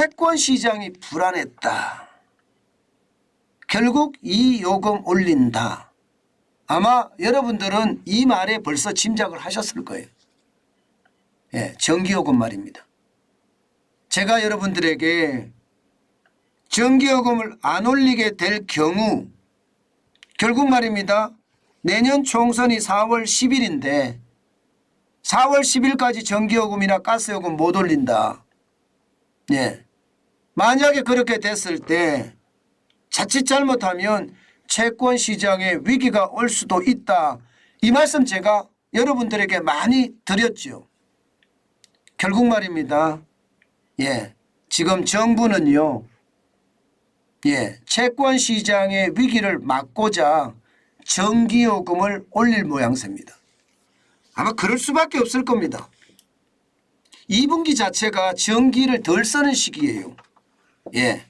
채권 시장이 불안했다. 결국 이 요금 올린다. 아마 여러분들은 이 말에 벌써 짐작을 하셨을 거예요. 예, 전기요금 말입니다. 제가 여러분들에게 전기요금을 안 올리게 될 경우 결국 말입니다. 내년 총선이 4월 10일인데 4월 10일까지 전기요금이나 가스요금 못 올린다. 예. 만약에 그렇게 됐을 때 자칫 잘못하면 채권 시장에 위기가 올 수도 있다. 이 말씀 제가 여러분들에게 많이 드렸죠. 결국 말입니다. 예. 지금 정부는요. 예. 채권 시장의 위기를 막고자 전기요금을 올릴 모양새입니다. 아마 그럴 수밖에 없을 겁니다. 2분기 자체가 전기를 덜 쓰는 시기예요. 예.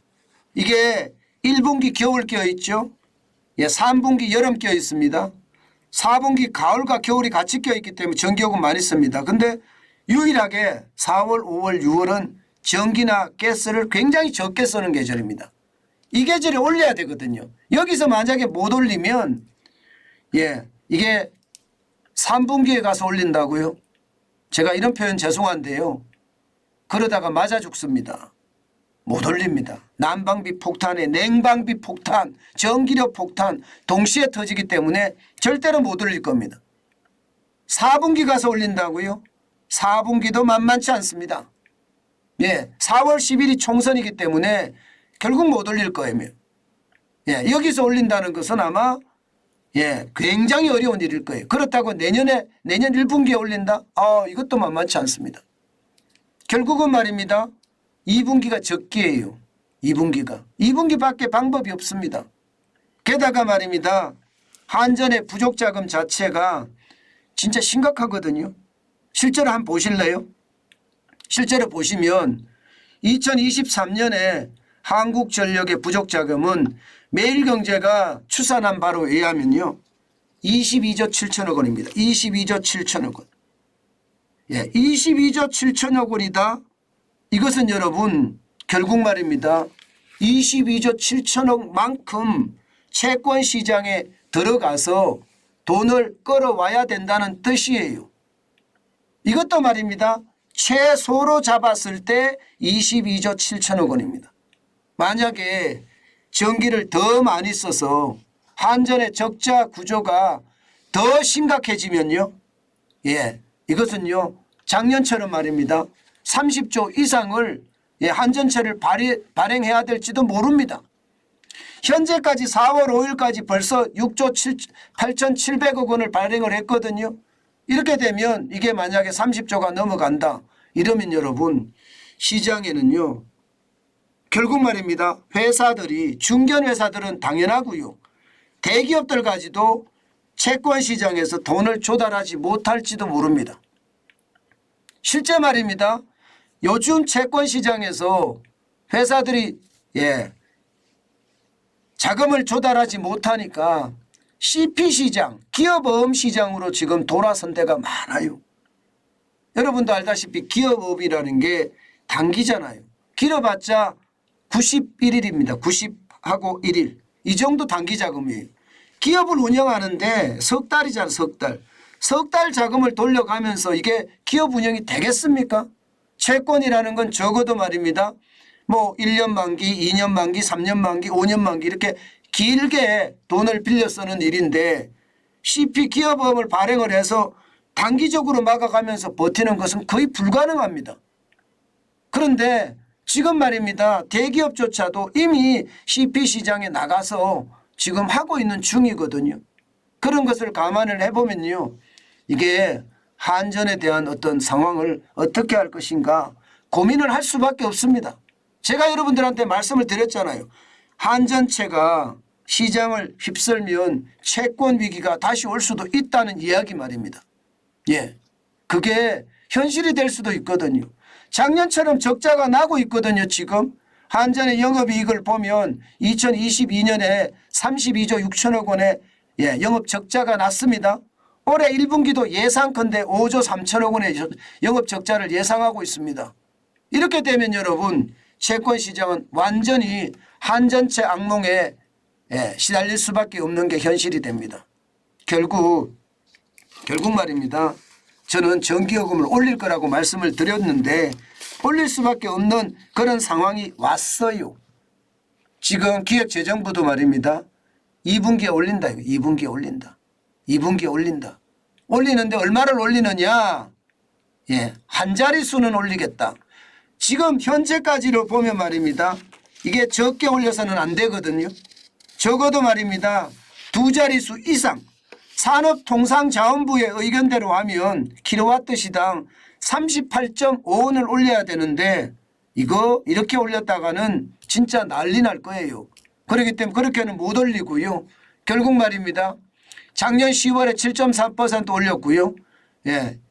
이게 1분기 겨울 껴 있죠. 예. 3분기 여름 껴 있습니다. 4분기 가을과 겨울이 같이 껴 있기 때문에 전기요금 많이 씁니다. 근데 유일하게 4월, 5월, 6월은 전기나 가스를 굉장히 적게 쓰는 계절입니다. 이 계절에 올려야 되거든요. 여기서 만약에 못 올리면 예, 이게 3분기에 가서 올린다고요? 제가 이런 표현 죄송한데요. 그러다가 맞아 죽습니다. 못 올립니다. 난방비 폭탄에 냉방비 폭탄, 전기료 폭탄 동시에 터지기 때문에 절대로 못 올릴 겁니다. 4분기 가서 올린다고요? 4분기도 만만치 않습니다. 예, 4월 10일이 총선이기 때문에 결국 못 올릴 거예요. 예, 여기서 올린다는 것은 아마 예, 굉장히 어려운 일일 거예요. 그렇다고 내년 1분기에 올린다? 이것도 만만치 않습니다. 결국은 말입니다. 2분기가 적기예요. 2분기밖에 방법이 없습니다. 게다가 말입니다. 한전의 부족 자금 자체가 진짜 심각하거든요. 실제로 한번 보실래요? 실제로 보시면 2023년에 한국전력의 부족 자금은 매일경제가 추산한 바로 의하면요. 22조 7천억 원입니다. 22조 7천억 원. 예, 22조 7천억 원이다. 이것은 여러분 결국 말입니다. 22조 7천억만큼 채권 시장에 들어가서 돈을 끌어와야 된다는 뜻이에요. 이것도 말입니다. 최소로 잡았을 때 22조 7천억 원입니다. 만약에 전기를 더 많이 써서 한전의 적자 구조가 더 심각해지면요. 예, 이것은요. 작년처럼 말입니다. 30조 이상을 한전채를 발행해야 될지도 모릅니다. 현재까지 4월 5일까지 벌써 6조 8,700억 원을 발행을 했거든요. 이렇게 되면 이게 만약에 30조가 넘어간다. 이러면 여러분 시장에는요. 결국 말입니다. 회사들이 중견회사들은 당연하고요. 대기업들까지도 채권 시장에서 돈을 조달하지 못할지도 모릅니다. 실제 말입니다. 요즘 채권 시장에서 회사들이 자금을 조달하지 못하니까 CP시장, 기업어음 시장으로 지금 돌아선 데가 많아요. 여러분도 알다시피 기업업이라는 게 단기잖아요. 길어봤자 91일입니다. 90하고 1일. 이 정도 단기 자금이에요. 기업을 운영하는데 석 달이잖아요. 석 달. 석 달 자금을 돌려가면서 이게 기업 운영이 되겠습니까? 채권이라는 건 적어도 말입니다. 뭐 1년 만기, 2년 만기, 3년 만기, 5년 만기 이렇게 길게 돈을 빌려 쓰는 일인데 CP 기업업을 발행을 해서 단기적으로 막아가면서 버티는 것은 거의 불가능합니다. 그런데 지금 말입니다. 대기업조차도 이미 CP 시장에 나가서 지금 하고 있는 중이거든요. 그런 것을 감안을 해보면요. 이게 한전에 대한 어떤 상황을 어떻게 할 것인가 고민을 할 수밖에 없습니다. 제가 여러분들한테 말씀을 드렸잖아요. 한전채가 시장을 휩쓸면 채권 위기가 다시 올 수도 있다는 이야기 말입니다. 예, 그게 현실이 될 수도 있거든요. 작년처럼 적자가 나고 있거든요. 지금 한전의 영업이익을 보면 2022년에 32조 6천억 원의 영업 적자가 났습니다. 올해 1분기도 예상컨대 5조 3천억 원의 영업 적자를 예상하고 있습니다. 이렇게 되면 여러분 채권시장은 완전히 한전채 악몽에 시달릴 수밖에 없는 게 현실이 됩니다. 결국 말입니다. 저는 전기요금을 올릴 거라고 말씀을 드렸는데 올릴 수밖에 없는 그런 상황이 왔어요. 지금 기획재정부도 말입니다. 2분기에 올린다. 2분기에 올린다. 2분기에 올린다. 올리는데 얼마를 올리느냐. 한 자릿수는 올리겠다. 지금 현재까지로 보면 말입니다. 이게 적게 올려서는 안 되거든요. 적어도 말입니다. 두 자릿수 이상 산업통상자원부의 의견대로 하면 킬로와트 시당 38.5원을 올려야 되는데 이거 이렇게 올렸다가는 진짜 난리 날 거예요. 그렇기 때문에 그렇게는 못 올리고요. 결국 말입니다. 작년 10월에 7.3% 올렸고요.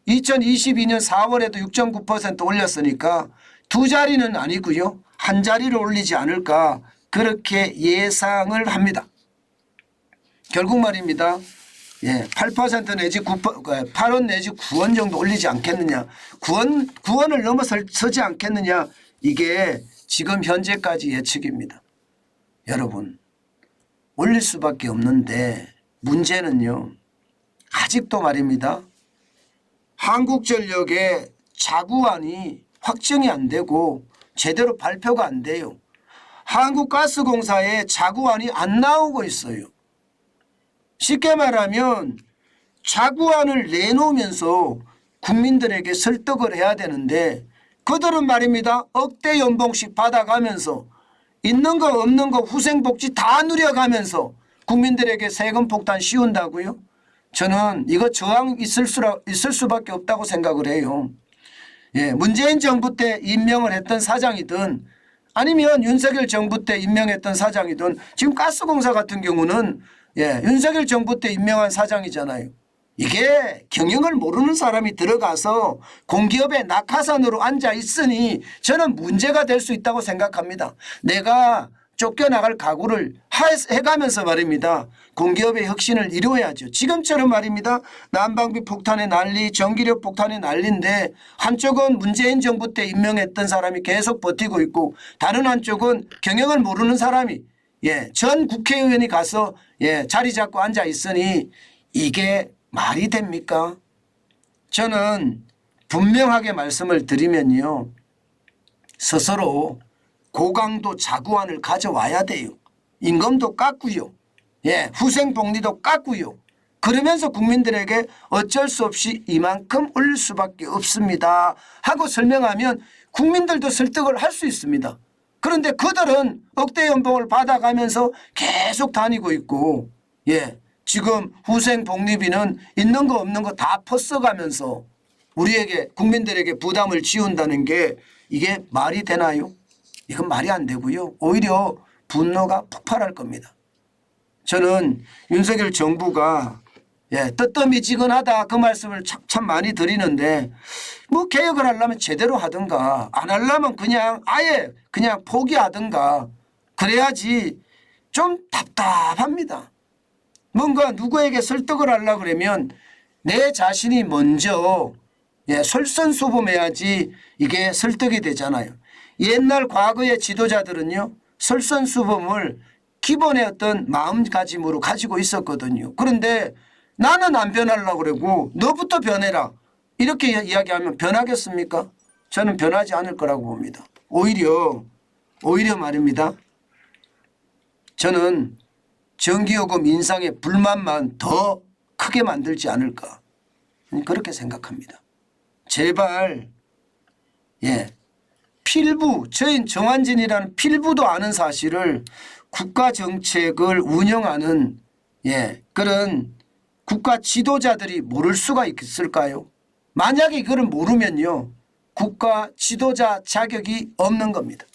2022년 4월에도 6.9% 올렸으니까 두 자리는 아니고요. 한 자리를 올리지 않을까 그렇게 예상을 합니다. 결국 말입니다. 8% 내지 8원 내지 9원 정도 올리지 않겠느냐. 9원을 넘어서지 않겠느냐. 이게 지금 현재까지 예측입니다. 여러분 올릴 수밖에 없는데 문제는요. 아직도 말입니다. 한국전력의 자구안이 확정이 안 되고 제대로 발표가 안 돼요. 한국가스공사의 자구안이 안 나오고 있어요. 쉽게 말하면 자구안을 내놓으면서 국민들에게 설득을 해야 되는데 그들은 말입니다. 억대 연봉씩 받아가면서 있는 거 없는 거 후생복지 다 누려가면서 국민들에게 세금 폭탄 씌운다고요? 저는 이거 저항 있을 수밖에 없다고 생각을 해요. 문재인 정부 때 임명을 했던 사장이든 아니면 윤석열 정부 때 임명했던 사장이든 지금 가스공사 같은 경우는 윤석열 정부 때 임명한 사장이잖아요. 이게 경영을 모르는 사람이 들어가서 공기업의 낙하산으로 앉아 있으니 저는 문제가 될 수 있다고 생각합니다. 내가 쫓겨나갈 각오를 해가면서 말입니다. 공기업의 혁신을 이루어야죠. 지금처럼 말입니다. 난방비 폭탄의 난리, 전기력 폭탄의 난리인데 한쪽은 문재인 정부 때 임명했던 사람이 계속 버티고 있고 다른 한쪽은 경영을 모르는 사람이 전 국회의원이 가서 자리 잡고 앉아 있으니 이게 말이 됩니까? 저는 분명하게 말씀을 드리면요. 스스로 고강도 자구안을 가져와야 돼요. 임금도 깎고요. 후생복리도 깎고요. 그러면서 국민들에게 어쩔 수 없이 이만큼 올릴 수밖에 없습니다 하고 설명하면 국민들도 설득을 할 수 있습니다. 그런데 그들은 억대 연봉을 받아가면서 계속 다니고 있고 지금 후생복리비는 있는 거 없는 거 다 퍼써가면서 우리에게 국민들에게 부담을 지운다는 게 이게 말이 되나요? 이건 말이 안 되고요. 오히려 분노가 폭발할 겁니다. 저는 윤석열 정부가 뜨뜻미지근하다 그 말씀을 참 많이 드리는데 뭐 개혁을 하려면 제대로 하든가 안 하려면 그냥 아예 그냥 포기하든가 그래야지 좀 답답합니다. 뭔가 누구에게 설득을 하려고 그러면 내 자신이 먼저 솔선수범해야지 이게 설득이 되잖아요. 옛날 과거의 지도자들은요. 솔선수범을 기본의 어떤 마음가짐으로 가지고 있었거든요. 그런데 나는 안 변하려고 그러고 너부터 변해라. 이렇게 이야기하면 변하겠습니까? 저는 변하지 않을 거라고 봅니다. 오히려 말입니다. 저는 전기요금 인상의 불만만 더 크게 만들지 않을까. 그렇게 생각합니다. 제발 필부 저희 정한진이라는 필부도 아는 사실을 국가정책을 운영하는 그런 국가 지도자들이 모를 수가 있을까요? 만약에 이거를 모르면요. 국가 지도자 자격이 없는 겁니다.